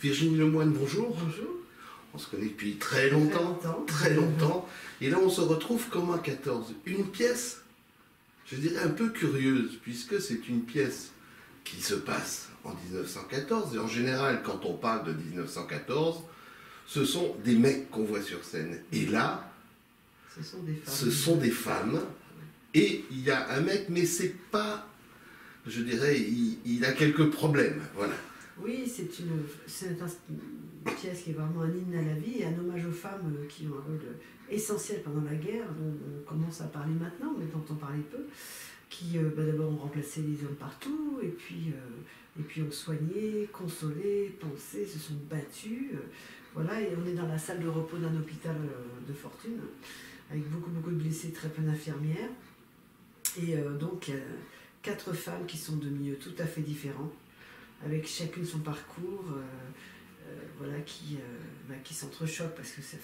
Virginie Lemoine, bonjour. Bonjour. On se connaît depuis très longtemps. Très longtemps. Et là, on se retrouve comme en 14. Une pièce, je dirais, un peu curieuse, puisque c'est une pièce qui se passe en 1914. Et en général, quand on parle de 1914, ce sont des mecs qu'on voit sur scène. Et là, ce sont des femmes. Et il y a un mec, mais c'est pas, je dirais, il a quelques problèmes. Voilà. Oui, c'est une pièce qui est vraiment un hymne à la vie et un hommage aux femmes qui ont un rôle essentiel pendant la guerre, dont on commence à parler maintenant, mais dont on parlait peu, qui d'abord ont remplacé les hommes partout, et puis ont soigné, consolé, pensé, se sont battus. Voilà, et on est dans la salle de repos d'un hôpital de fortune, avec beaucoup de blessés, très peu d'infirmières. Et donc, 4 femmes qui sont de milieux tout à fait différents, avec chacune son parcours, voilà, qui s'entrechoquent parce que ça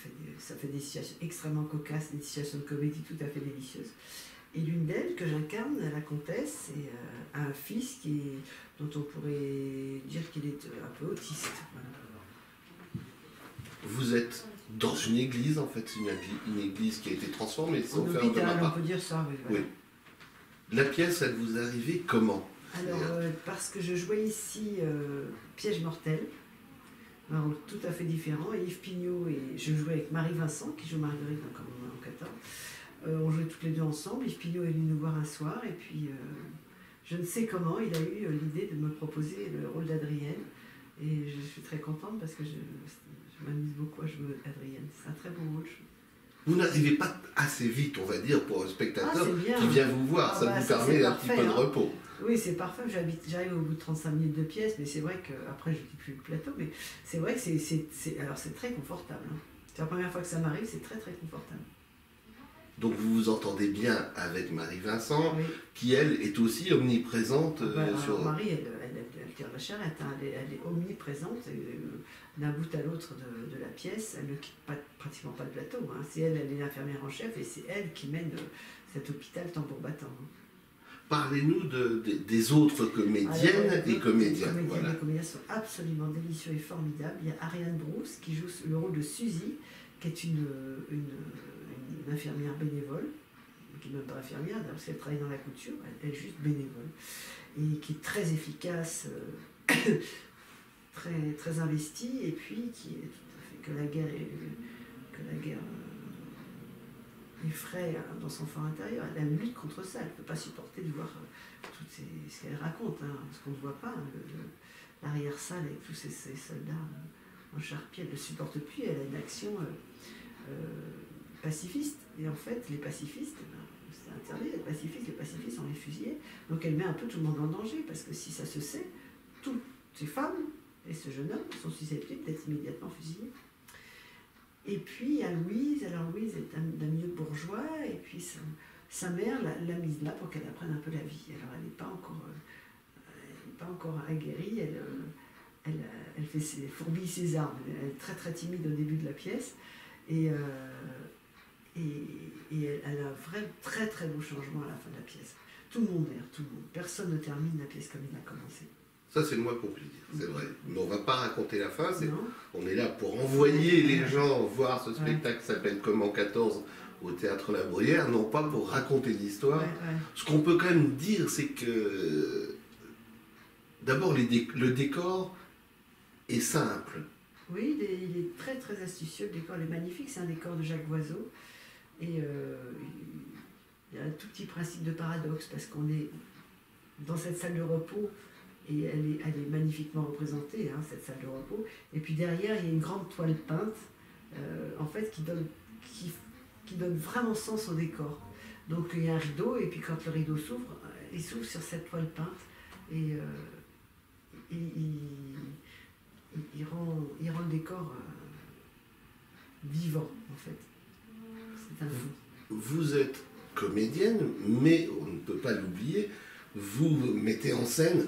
fait des situations extrêmement cocasses, des situations de comédie tout à fait délicieuses. Et l'une d'elles, que j'incarne, la comtesse, a un fils dont on pourrait dire qu'il est un peu autiste. Voilà. Vous êtes dans une église, en fait, c'est une église qui a été transformée, En hôpital, on peut dire ça, oui. Voilà. Oui. La pièce, elle vous est arrivée comment? Alors, parce que je jouais ici Piège mortel, un rôle tout à fait différent, et Yves Pignot, et je jouais avec Marie Vincent, qui joue Marguerite en 14. On jouait toutes les deux ensemble. Yves Pignot est venu nous voir un soir, et puis je ne sais comment, il a eu l'idée de me proposer le rôle d'Adrienne, et je suis très contente parce que je m'amuse beaucoup à jouer Adrienne. C'est un très beau rôle. Vous n'arrivez pas assez vite, on va dire, pour un spectateur qui vient vous voir. Ah, ça vous permet un petit peu de repos. Oui, c'est parfait. J'arrive au bout de 35 minutes de pièce, mais c'est vrai que, après je ne dis plus le plateau, mais c'est vrai que c'est très confortable. Hein. C'est la première fois que ça m'arrive, c'est très confortable. Donc vous vous entendez bien avec Marie Vincent, oui. Qui elle est aussi omniprésente sur... Marie, elle tire la charrette, hein. Elle est omniprésente, d'un bout à l'autre de la pièce. Elle ne quitte pratiquement pas le plateau. Hein. C'est elle est l'infirmière en chef, et c'est elle qui mène cet hôpital tambour battant. Hein. Parlez-nous des autres comédiennes et comédiens. Les comédiens sont absolument délicieux et formidables. Il y a Ariane Brousse qui joue le rôle de Suzy, qui est une infirmière bénévole, qui n'est même pas infirmière, parce qu'elle travaille dans la couture, elle est juste bénévole, et qui est très efficace, très investie, et puis qui est tout à fait, que la guerre effraie dans son fort intérieur. Elle lutte contre ça, elle ne peut pas supporter de voir ce qu'elle raconte, hein, ce qu'on ne voit pas, l'arrière-salle avec tous ces soldats en charpier, elle ne le supporte plus, elle a une action pacifiste. Et en fait, les pacifistes, c'est interdit d'être pacifiste, les pacifistes on les fusillés. Donc elle met un peu tout le monde en danger, parce que si ça se sait, toutes ces femmes et ce jeune homme sont susceptibles d'être immédiatement fusillés. Et puis il y a Louise. Alors Louise est d'un milieu bourgeois, et puis sa mère l'a mise là pour qu'elle apprenne un peu la vie. Alors elle n'est pas encore aguerrie, elle fait fourbille ses armes, elle est très timide au début de la pièce, et elle a un vrai très beau changement à la fin de la pièce. Tout le monde erre, tout le monde. Personne ne termine la pièce comme il a commencé. Ça, c'est le moins qu'on puisse dire, c'est vrai. Mais on ne va pas raconter la fin. On est là pour envoyer les gens voir ce spectacle qui s'appelle Comment 14 au Théâtre La Bruyère, non pas pour raconter l'histoire. Ce qu'on peut quand même dire, c'est que d'abord, le décor est simple. Oui, il est très astucieux. Le décor est magnifique. C'est un décor de Jacques Voiseau. Et il y a un tout petit principe de paradoxe, parce qu'on est dans cette salle de repos, et elle est magnifiquement représentée, hein, cette salle de repos. Et puis derrière, il y a une grande toile peinte, en fait, qui donne vraiment sens au décor. Donc il y a un rideau, et puis quand le rideau s'ouvre, il s'ouvre sur cette toile peinte, et il rend le décor vivant, en fait. C'est un fou. Vous êtes comédienne, mais on ne peut pas l'oublier, vous mettez en scène,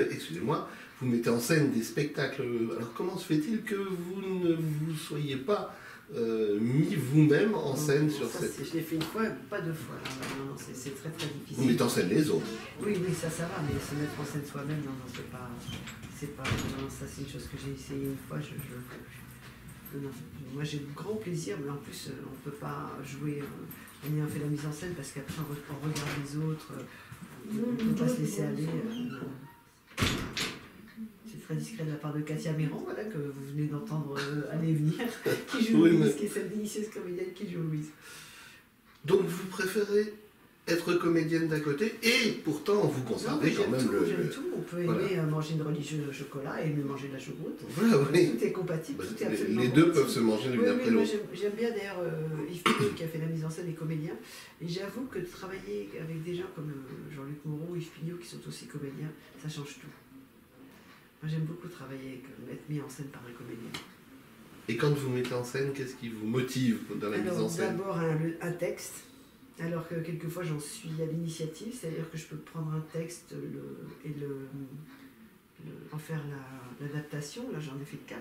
excusez-moi, vous mettez en scène des spectacles. Alors comment se fait-il que vous ne vous soyez pas mis vous-même en scène sur ça, cette... Je l'ai fait une fois, pas deux fois. Non, c'est très très difficile. Vous mettez en scène les autres. Oui, ça va, mais se mettre en scène soi-même, non, c'est pas... Non, ça c'est une chose que j'ai essayé une fois, non, moi j'ai de grand plaisir, mais en plus on ne peut pas jouer en ayant fait la mise en scène parce qu'après on regarde les autres, on ne peut pas se laisser aller. C'est très discret de la part de Katia Méran, voilà, que vous venez d'entendre aller et venir, qui joue Louise, qui est cette délicieuse comédienne qui joue Louise. Donc vous préférez être comédienne d'un côté et pourtant vous conservez quand même J'aime tout, on peut aimer manger une religion au chocolat et aimer manger de la choucroute. Voilà, oui. Tout est compatible, tout est absolument les deux peuvent se manger l'une après l'autre. J'aime bien d'ailleurs Yves Pignot qui a fait la mise en scène des comédiens. Et j'avoue que de travailler avec des gens comme Jean-Luc Moreau, Yves Pignot qui sont aussi comédiens, ça change tout. Moi j'aime beaucoup travailler, être mis en scène par un comédien. Et quand vous mettez en scène, qu'est-ce qui vous motive dans la mise en scène? D'abord un texte. Alors que quelquefois j'en suis à l'initiative, c'est-à-dire que je peux prendre un texte et en faire l'adaptation. Là j'en ai fait 4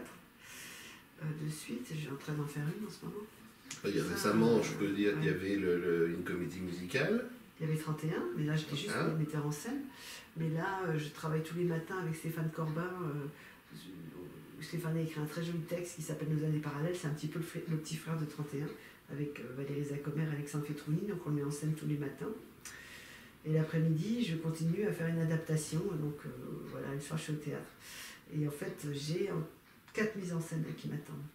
de suite, je suis en train d'en faire une en ce moment. Il y a récemment, je peux dire, il y avait une comédie musicale. Il y avait 31, mais là j'étais juste metteur en scène. Mais là je travaille tous les matins avec Stéphane Corbin. Stéphane a écrit un très joli texte qui s'appelle Nos années parallèles, c'est un petit peu le petit frère de 31. Avec Valérie Zacomer et Alexandre Fetrouni, donc on le met en scène tous les matins. Et l'après-midi, je continue à faire une adaptation, donc voilà, une fois je suis au théâtre. Et en fait, j'ai 4 mises en scène qui m'attendent.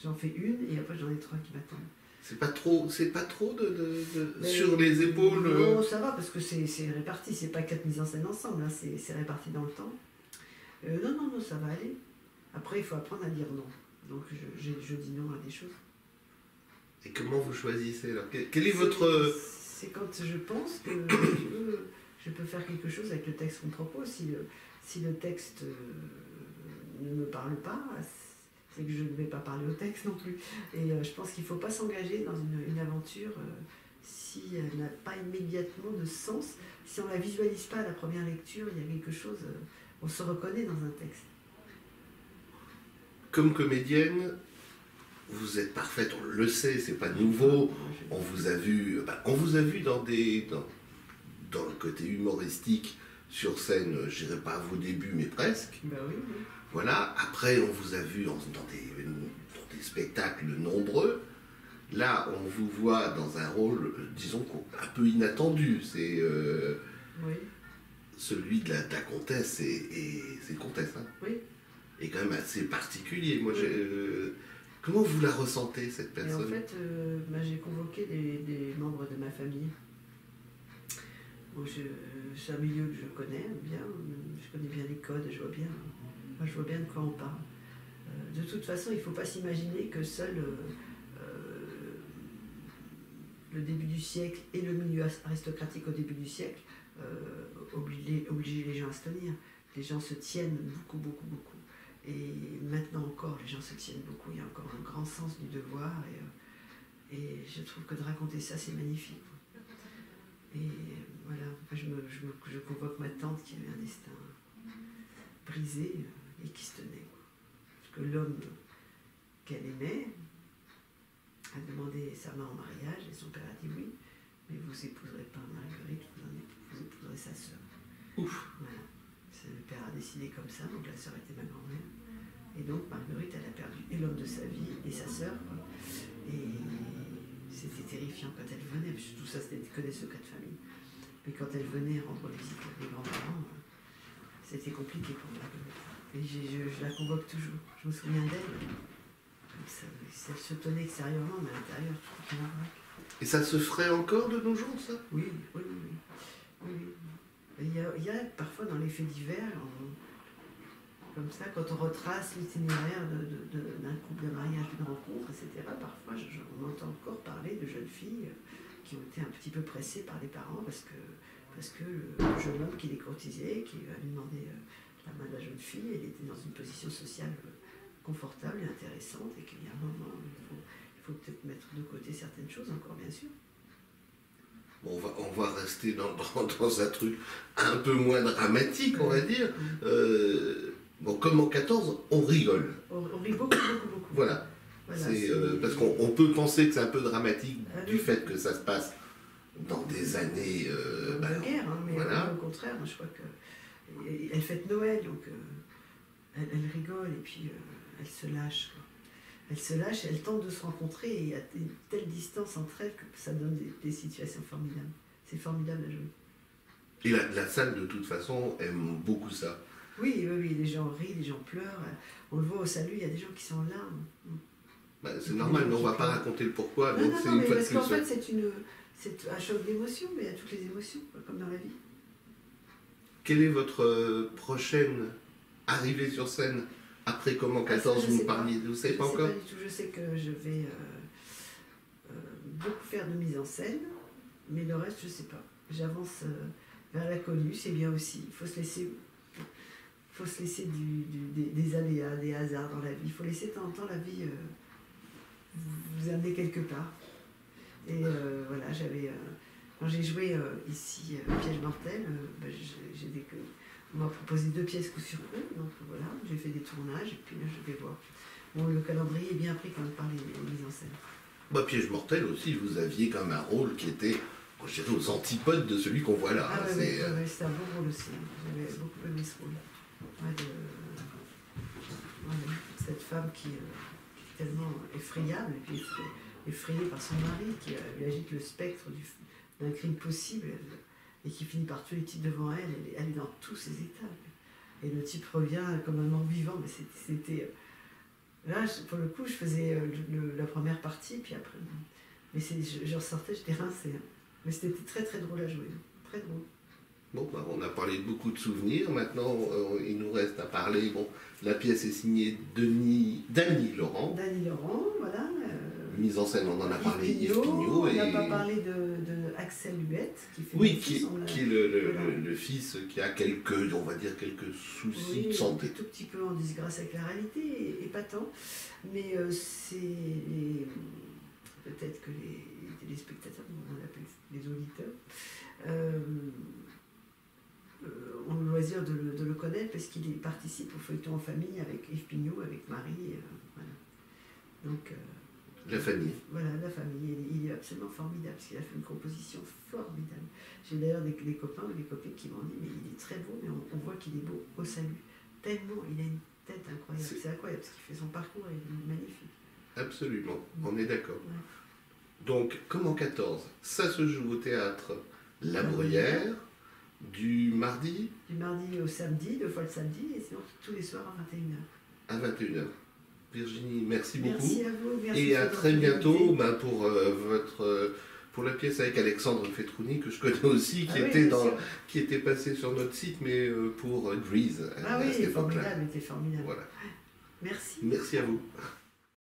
J'en fais une et après j'en ai 3 qui m'attendent. C'est pas trop sur les épaules. Non, ça va parce que c'est réparti, c'est pas 4 mises en scène ensemble, hein, c'est réparti dans le temps. Non, ça va aller. Après, il faut apprendre à dire non. Donc je dis non à des choses. Et comment vous choisissez alors? Quel est votre... C'est quand je pense que je peux faire quelque chose avec le texte qu'on propose. Si le texte ne me parle pas, c'est que je ne vais pas parler au texte non plus. Et je pense qu'il ne faut pas s'engager dans une aventure si elle n'a pas immédiatement de sens. Si on ne la visualise pas à la première lecture, il y a quelque chose, on se reconnaît dans un texte. Comme comédienne, vous êtes parfaite, on le sait, c'est pas nouveau. On vous a vu dans le côté humoristique sur scène, je dirais pas à vos débuts, mais presque. Ben oui. Voilà. Après, on vous a vu dans des spectacles nombreux. Là, on vous voit dans un rôle, disons, un peu inattendu. C'est celui de la comtesse et c'est comtesse, hein. Oui. Et quand même assez particulier. Moi, comment vous la ressentez, cette personne? Et en fait, j'ai convoqué des membres de ma famille. Bon, c'est un milieu que je connais bien, je connais bien les codes, je vois bien de quoi on parle. De toute façon, il ne faut pas s'imaginer que seul le début du siècle et le milieu aristocratique au début du siècle obligeaient les gens à se tenir. Les gens se tiennent beaucoup. Et maintenant encore, les gens se tiennent beaucoup. Il y a encore un grand sens du devoir. Et je trouve que de raconter ça, c'est magnifique. Et voilà, je convoque ma tante qui avait un destin brisé et qui se tenait. Parce que l'homme qu'elle aimait a demandé sa main en mariage et son père a dit oui, mais vous n'épouserez pas Marguerite, vous épouserez sa sœur. Ouf. Voilà. Le père a décidé comme ça, donc la sœur était ma grand-mère. Et donc Marguerite, elle a perdu et l'homme de sa vie et sa sœur. Et c'était terrifiant quand elle venait, parce que tout ça c'était que des secrets de famille. Mais quand elle venait rendre visite à mes grands-parents, c'était compliqué pour Marguerite. Et je la convoque toujours. Je me souviens d'elle. Elle se tenait extérieurement, mais à l'intérieur, tout en vrac. Et ça se ferait encore de nos jours, ça? Oui. Il y a parfois dans les faits divers, comme ça, quand on retrace l'itinéraire d'un couple, d'un mariage, d'une rencontre, etc., parfois on entend encore parler de jeunes filles qui ont été un petit peu pressées par les parents parce que le jeune homme qui les courtisait, qui lui demandait la main de la jeune fille, elle était dans une position sociale confortable et intéressante, et qu'il y a un moment, il faut peut-être mettre de côté certaines choses encore, bien sûr. Bon, on va rester dans un truc un peu moins dramatique, on va dire. Bon, comme en 14, on rigole. On rit beaucoup. Voilà. Voilà, parce qu'on peut penser que c'est un peu dramatique du oui. fait que ça se passe dans des années... de guerre, hein, mais voilà. au contraire, moi, je crois que elle fête Noël, donc elle rigole et puis elle se lâche, quoi. Elle se lâche, elle tente de se rencontrer et il y a une telle distance entre elles que ça donne des situations formidables. C'est formidable à jouer. Et la salle, de toute façon, aime beaucoup ça. Oui, oui, oui, les gens rient, les gens pleurent. On le voit au salut, il y a des gens qui sont en larmes. C'est normal, mais on ne va pas raconter le pourquoi. Non, Donc non, c'est non, une mais fois de parce qu'en plus. fait, c'est un choc d'émotions, mais il y a toutes les émotions, comme dans la vie. Quelle est votre prochaine arrivée sur scène après Comment 14 vous me parliez? Vous ne savez pas encore? Je ne sais pas du tout. Je sais que je vais beaucoup faire de mise en scène, mais le reste, je ne sais pas. J'avance vers l'inconnu, c'est bien aussi. Il faut se laisser des aléas, des hasards dans la vie. Il faut laisser de temps en temps la vie vous amener quelque part. Et voilà, quand j'ai joué ici Piège mortel, on m'a proposé 2 pièces coup sur coup, donc voilà, j'ai fait des tournages et puis là je vais voir. Bon, le calendrier est bien pris quand même par les mises en scène. Piège mortel aussi, vous aviez quand même un rôle qui était, je dirais, aux antipodes de celui qu'on voit là. Ah oui, c'était un bon rôle aussi. J'avais beaucoup aimé ce rôle. Cette femme qui est tellement effrayable et puis effrayée par son mari qui lui agite le spectre d'un crime possible et qui finit par tuer les types devant elle. Elle est dans tous ses états. Et le type revient comme un mort vivant. Mais c'était... Là, pour le coup, je faisais la première partie, puis après... Mais je ressortais, j'étais rincée. Hein. Mais c'était très très drôle à jouer. Très drôle. Bon, on a parlé de beaucoup de souvenirs. Maintenant, il nous reste à parler. Bon, la pièce est signée Dany Laurent. Dany Laurent, voilà. Mise en scène, on en a parlé, Yves Pignot. Pignot. On n'a pas parlé de Axel Huette, qui fait qui est le fils qui a quelques soucis de santé. Un tout petit peu en disgrâce avec la réalité, et pas tant. Mais c'est peut-être que les téléspectateurs, on l'appelle les auditeurs, ont le loisir de le connaître parce qu'il participe au feuilleton en famille avec Yves Pignot, avec Marie. Voilà. Donc, la famille. Voilà, la famille. Il est absolument formidable parce qu'il a fait une composition formidable. J'ai d'ailleurs des copains ou des copines qui m'ont dit mais il est très beau, mais on voit qu'il est beau au salut. Tellement, il a une tête incroyable. C'est incroyable parce qu'il fait son parcours et il est magnifique. Absolument, on est d'accord. Ouais. Donc, Comment 14, ça se joue au théâtre La Bruyère, du mardi au samedi, 2 fois le samedi, et sinon tous les soirs à 21h. À 21h. Virginie, merci beaucoup. Merci à vous. Merci et à très bientôt pour la pièce avec Alexandre Fetrouni, que je connais aussi, qui était passé sur notre site, mais pour Grease. Ah oui, il était formidable. Voilà. Merci. Merci à vous.